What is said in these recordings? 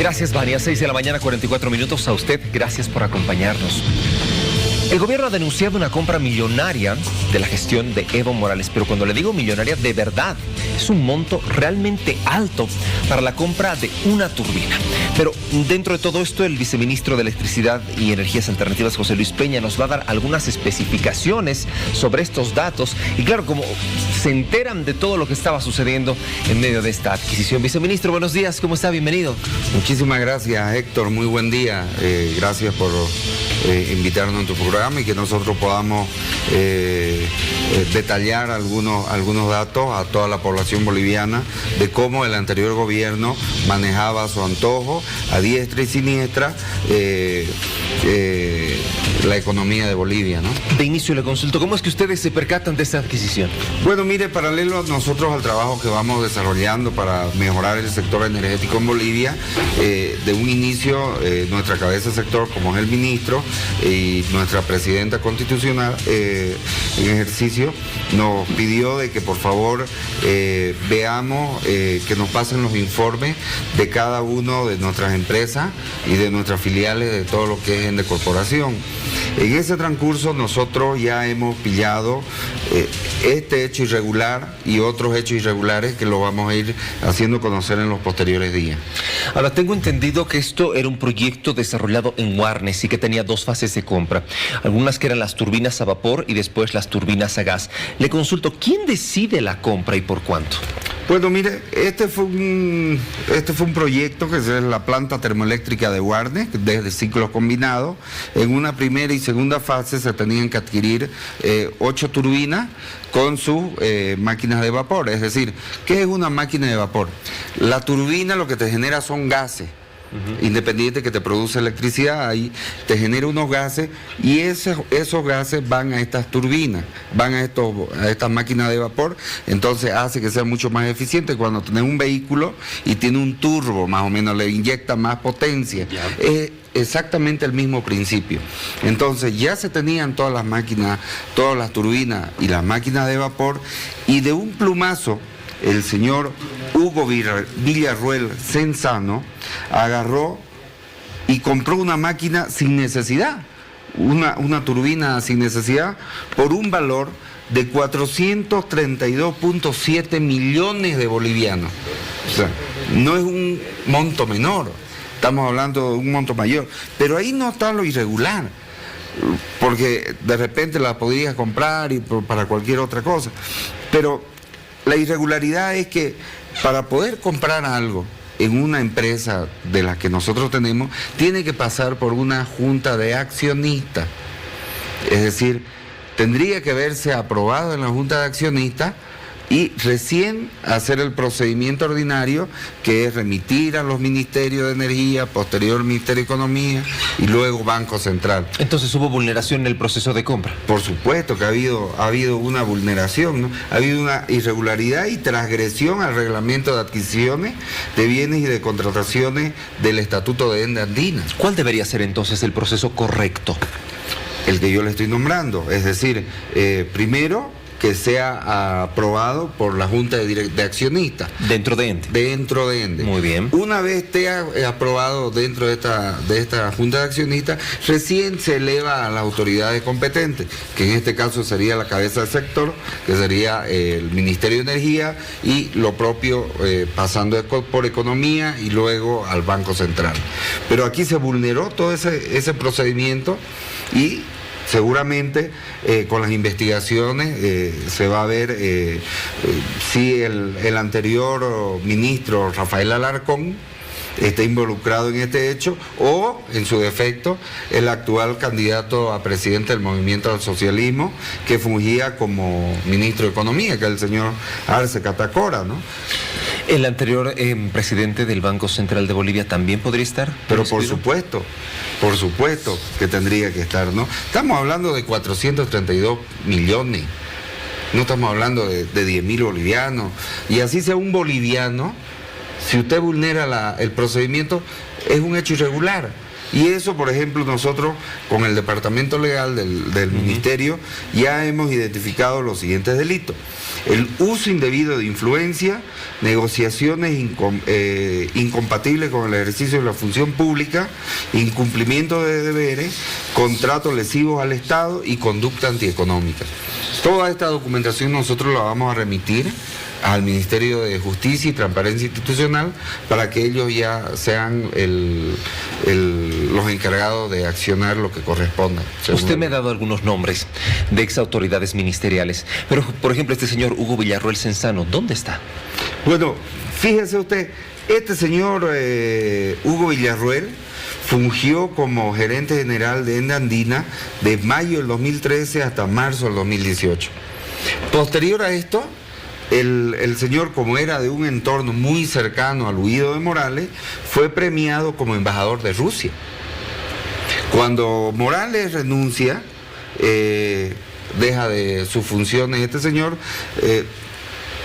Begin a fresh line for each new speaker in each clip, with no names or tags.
Gracias, Vania. 6 de la mañana, 44 minutos. A usted, gracias por acompañarnos. El gobierno ha denunciado una compra millonaria de la gestión de Evo Morales, pero cuando le digo millonaria, de verdad, es un monto realmente alto para la compra de una turbina. Pero dentro de todo esto, el viceministro de Electricidad y Energías Alternativas, José Luis Peña, nos va a dar algunas especificaciones sobre estos datos. Y claro, como se enteran de todo lo que estaba sucediendo en medio de esta adquisición. Viceministro, buenos días, ¿cómo está? Bienvenido.
Muchísimas gracias, Héctor, muy buen día. Gracias por invitarnos a tu programa y que nosotros podamos detallar algunos datos a toda la población boliviana de cómo el anterior gobierno manejaba a su antojo, a diestra y siniestra, la economía de Bolivia, ¿no?
De inicio le consulto, ¿cómo es que ustedes se percatan de esta adquisición?
Bueno, mire, paralelo a nosotros al trabajo que vamos desarrollando para mejorar el sector energético en Bolivia, de un inicio nuestra cabeza de sector, como es el ministro, y nuestra presidenta constitucional en ejercicio, nos pidió de que por favor veamos, que nos pasen los informes de cada uno de nuestras empresas y de nuestras filiales de todo lo que es Ende Corporación. En ese transcurso nosotros ya hemos pillado este hecho irregular y otros hechos irregulares que lo vamos a ir haciendo conocer en los posteriores días.
Ahora, tengo entendido que esto era un proyecto desarrollado en Warnes y que tenía dos fases de compra. Algunas que eran las turbinas a vapor y después las turbinas a gas. Le consulto, ¿quién decide la compra y por cuánto?
Bueno, mire, este fue un proyecto que es la planta termoeléctrica de Warnes, desde ciclos combinados. En una primera y segunda fase se tenían que adquirir 8 turbinas con sus máquinas de vapor. Es decir, ¿qué es una máquina de vapor? La turbina lo que te genera son gases. Independiente que te produce electricidad, ahí te genera unos gases y esos gases van a estas turbinas, van a estas máquinas de vapor, entonces hace que sea mucho más eficiente. Cuando tenés un vehículo y tiene un turbo, más o menos le inyecta más potencia. Es exactamente el mismo principio. Entonces ya se tenían todas las máquinas, todas las turbinas y las máquinas de vapor, y de un plumazo el señor Hugo Villarruel Senzano agarró y compró una máquina sin necesidad, una turbina sin necesidad, por un valor de 432.7 millones de bolivianos. O sea, no es un monto menor, estamos hablando de un monto mayor, pero ahí no está lo irregular, porque de repente la podrías comprar y para cualquier otra cosa, pero la irregularidad es que para poder comprar algo en una empresa de las que nosotros tenemos, tiene que pasar por una junta de accionistas. Es decir, tendría que verse aprobado en la junta de accionistas y recién hacer el procedimiento ordinario, que es remitir a los ministerios de Energía, posterior Ministerio de Economía y luego Banco Central.
Entonces hubo vulneración en el proceso de compra.
Por supuesto que ha habido una vulneración, ¿no? Ha habido una irregularidad y transgresión al reglamento de adquisiciones de bienes y de contrataciones del Estatuto de Ende Andina.
¿Cuál debería ser entonces el proceso correcto?
El que yo le estoy nombrando, es decir, primero, que sea aprobado por la Junta de Accionistas.
Dentro de Ende.
Dentro de Ende.
Muy bien.
Una vez esté aprobado dentro de esta Junta de Accionistas, recién se eleva a las autoridades competentes, que en este caso sería la cabeza del sector, que sería el Ministerio de Energía, y lo propio pasando por Economía y luego al Banco Central. Pero aquí se vulneró todo ese procedimiento y seguramente con las investigaciones se va a ver si el anterior ministro Rafael Alarcón está involucrado en este hecho, o en su defecto el actual candidato a presidente del Movimiento al Socialismo, que fungía como ministro de Economía, que es el señor Arce Catacora, ¿no?
¿El anterior presidente del Banco Central de Bolivia también podría estar?
Pero por supuesto que tendría que estar, ¿no? Estamos hablando de 432 millones, no estamos hablando de 10.000 bolivianos, y así sea un boliviano, si usted vulnera el procedimiento, es un hecho irregular. Y eso, por ejemplo, nosotros con el departamento legal del Ministerio ya hemos identificado los siguientes delitos: el uso indebido de influencia, negociaciones incompatibles con el ejercicio de la función pública, incumplimiento de deberes, contratos lesivos al Estado y conducta antieconómica. Toda esta documentación nosotros la vamos a remitir al Ministerio de Justicia y Transparencia Institucional para que ellos ya sean los encargados de accionar lo que corresponda.
Usted me ha dado algunos nombres de ex autoridades ministeriales, pero por ejemplo este señor Hugo Villarroel Cenzano, ¿dónde está?
Bueno, fíjese usted, este señor Hugo Villarroel fungió como gerente general de Ende Andina de mayo del 2013 hasta marzo del 2018. Posterior a esto, el señor, como era de un entorno muy cercano al huido de Morales, fue premiado como embajador de Rusia. Cuando Morales renuncia, deja de sus funciones este señor,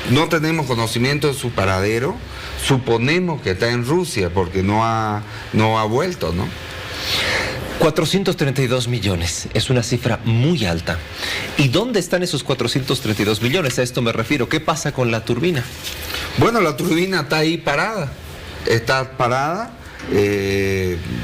no tenemos conocimiento de su paradero, suponemos que está en Rusia porque no ha vuelto, ¿no?
432 millones, es una cifra muy alta. ¿Y dónde están esos 432 millones? A esto me refiero. ¿Qué pasa con la turbina?
Bueno, la turbina está ahí parada,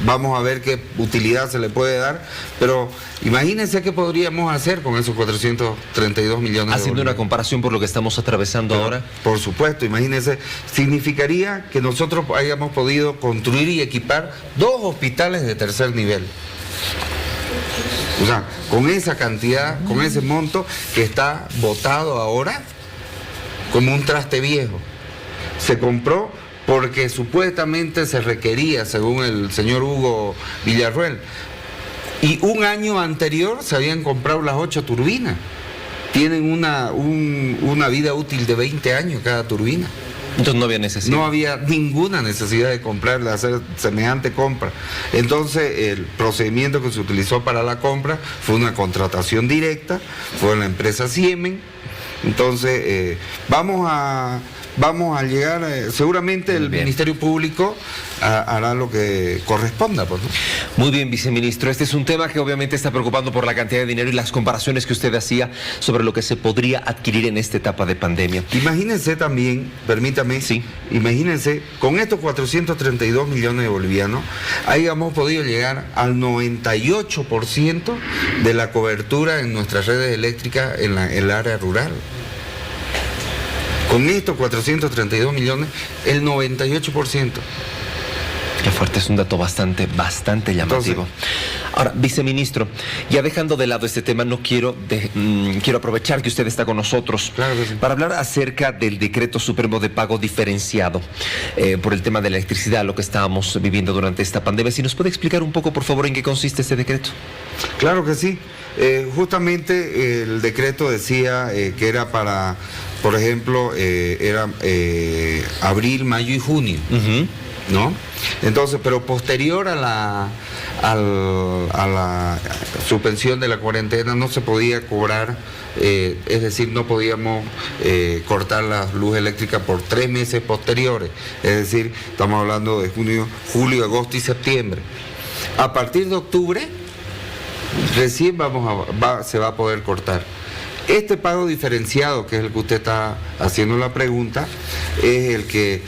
vamos a ver qué utilidad se le puede dar, pero imagínense qué podríamos hacer con esos 432 millones.
Haciendo una comparación por lo que estamos atravesando ahora.
Por supuesto, imagínense, significaría que nosotros hayamos podido construir y equipar 2 hospitales de tercer nivel. O sea, con esa cantidad, con ese monto que está botado ahora como un traste viejo. Se compró porque supuestamente se requería, según el señor Hugo Villarroel. Y un año anterior se habían comprado las 8 turbinas. Tienen una vida útil de 20 años cada turbina.
Entonces no había necesidad.
No había ninguna necesidad de comprarla, de hacer semejante compra. Entonces el procedimiento que se utilizó para la compra fue una contratación directa, fue en la empresa Siemens. Entonces vamos a llegar, seguramente el Ministerio Público hará lo que corresponda, pues, ¿no?
Muy bien, viceministro. Este es un tema que obviamente está preocupando por la cantidad de dinero y las comparaciones que usted hacía sobre lo que se podría adquirir en esta etapa de pandemia.
Imagínense también, permítame,
sí,
imagínense, con estos 432 millones de bolivianos, hayamos podido llegar al 98% de la cobertura en nuestras redes eléctricas en el área rural. Con estos 432 millones, el 98%.
Qué fuerte, es un dato bastante llamativo. Ahora, viceministro, ya dejando de lado este tema, quiero aprovechar que usted está con nosotros,
claro que sí,
para hablar acerca del Decreto Supremo de Pago Diferenciado por el tema de la electricidad, lo que estábamos viviendo durante esta pandemia. Si nos puede explicar un poco, por favor, en qué consiste este decreto.
Claro que sí. Justamente el decreto decía que era para, por ejemplo, abril, mayo y junio, ¿no? Entonces, pero posterior a la suspensión de la cuarentena no se podía cobrar, es decir, no podíamos cortar la luz eléctrica por 3 meses posteriores, es decir, estamos hablando de junio, julio, agosto y septiembre. A partir de octubre recién se va a poder cortar. Este pago diferenciado, que es el que usted está haciendo la pregunta, es el que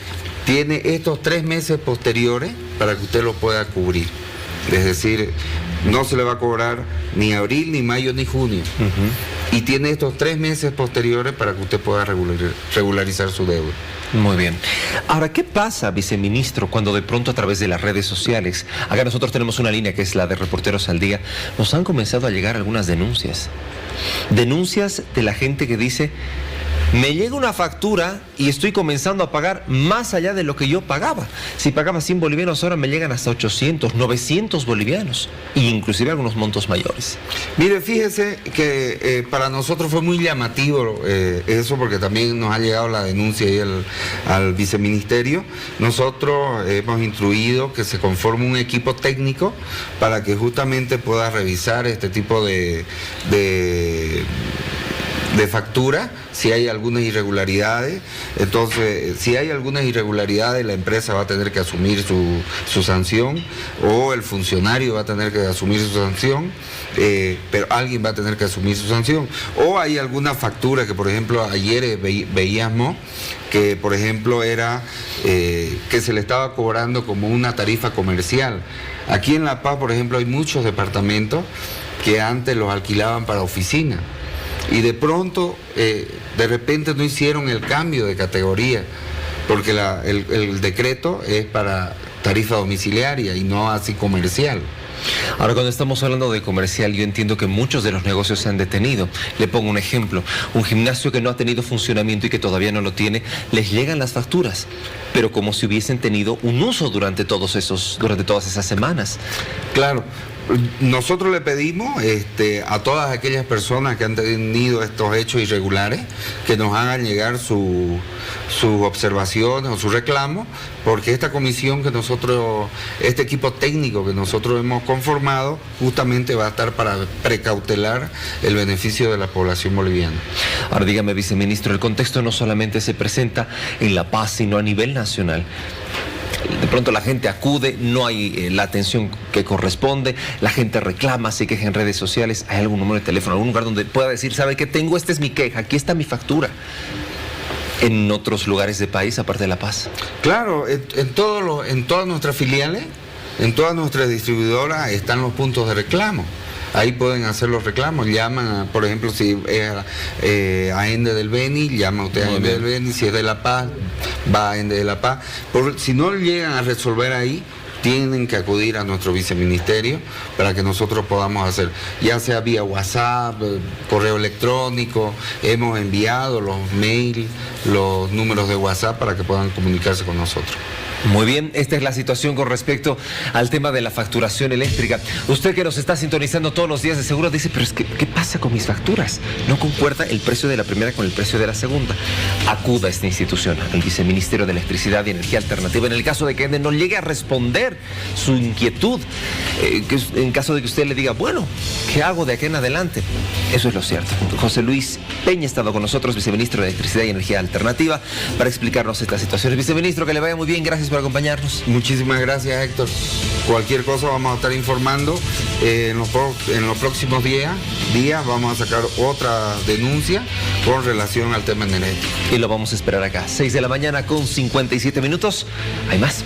tiene estos 3 meses posteriores para que usted lo pueda cubrir. Es decir, no se le va a cobrar ni abril, ni mayo, ni junio. Y tiene estos 3 meses posteriores para que usted pueda regularizar su deuda.
Muy bien. Ahora, ¿qué pasa, viceministro, cuando de pronto a través de las redes sociales, acá nosotros tenemos una línea que es la de Reporteros al Día, nos han comenzado a llegar algunas denuncias? Denuncias de la gente que dice: me llega una factura y estoy comenzando a pagar más allá de lo que yo pagaba. Si pagaba 100 bolivianos, ahora me llegan hasta 800, 900 bolivianos, e inclusive algunos montos mayores.
Mire, fíjese que para nosotros fue muy llamativo eso, porque también nos ha llegado la denuncia ahí al viceministerio. Nosotros hemos instruido que se conforme un equipo técnico para que justamente pueda revisar este tipo de de factura, si hay algunas irregularidades. Entonces, si hay algunas irregularidades, la empresa va a tener que asumir su sanción, o el funcionario va a tener que asumir su sanción, pero alguien va a tener que asumir su sanción. O hay alguna factura que, por ejemplo, ayer veíamos que, por ejemplo, era que se le estaba cobrando como una tarifa comercial. Aquí en La Paz, por ejemplo, hay muchos departamentos que antes los alquilaban para oficina, y de pronto, de repente no hicieron el cambio de categoría, porque el decreto es para tarifa domiciliaria y no así comercial.
Ahora, cuando estamos hablando de comercial, yo entiendo que muchos de los negocios se han detenido. Le pongo un ejemplo: un gimnasio que no ha tenido funcionamiento y que todavía no lo tiene, les llegan las facturas, pero como si hubiesen tenido un uso durante todas esas semanas.
Claro. Nosotros le pedimos a todas aquellas personas que han tenido estos hechos irregulares que nos hagan llegar sus observaciones o sus reclamos, porque esta comisión este equipo técnico que nosotros hemos conformado, justamente va a estar para precautelar el beneficio de la población boliviana.
Ahora dígame, viceministro, el contexto no solamente se presenta en La Paz, sino a nivel nacional. De pronto la gente acude, no hay la atención que corresponde, la gente reclama, se queja en redes sociales. ¿Hay algún número de teléfono, algún lugar donde pueda decir, sabe qué tengo, esta es mi queja, aquí está mi factura? ¿En otros lugares del país, aparte de La Paz?
Claro, en todas nuestras filiales, en todas nuestras distribuidoras están los puntos de reclamo. Ahí pueden hacer los reclamos, llaman, por ejemplo, si es a Ende del Beni, llama usted a Ende del Beni; si es de La Paz, va a Ende de La Paz. Si no llegan a resolver ahí, tienen que acudir a nuestro viceministerio para que nosotros podamos hacer, ya sea vía WhatsApp, correo electrónico. Hemos enviado los mails, los números de WhatsApp para que puedan comunicarse con nosotros.
Muy bien, esta es la situación con respecto al tema de la facturación eléctrica. Usted que nos está sintonizando todos los días de seguro dice, pero es que, ¿qué pasa con mis facturas? No concuerda el precio de la primera con el precio de la segunda. Acuda a esta institución, al Viceministerio de Electricidad y Energía Alternativa, en el caso de que no llegue a responder su inquietud, en caso de que usted le diga, bueno, ¿qué hago de aquí en adelante? Eso es lo cierto. José Luis Peña ha estado con nosotros, Viceministro de Electricidad y Energía Alternativa, para explicarnos estas situaciones. Viceministro, que le vaya muy bien, gracias por acompañarnos.
Muchísimas gracias, Héctor. Cualquier cosa vamos a estar informando. En los próximos días vamos a sacar otra denuncia con relación al tema energético.
Y lo vamos a esperar acá. 6 de la mañana con 57 minutos. Hay más.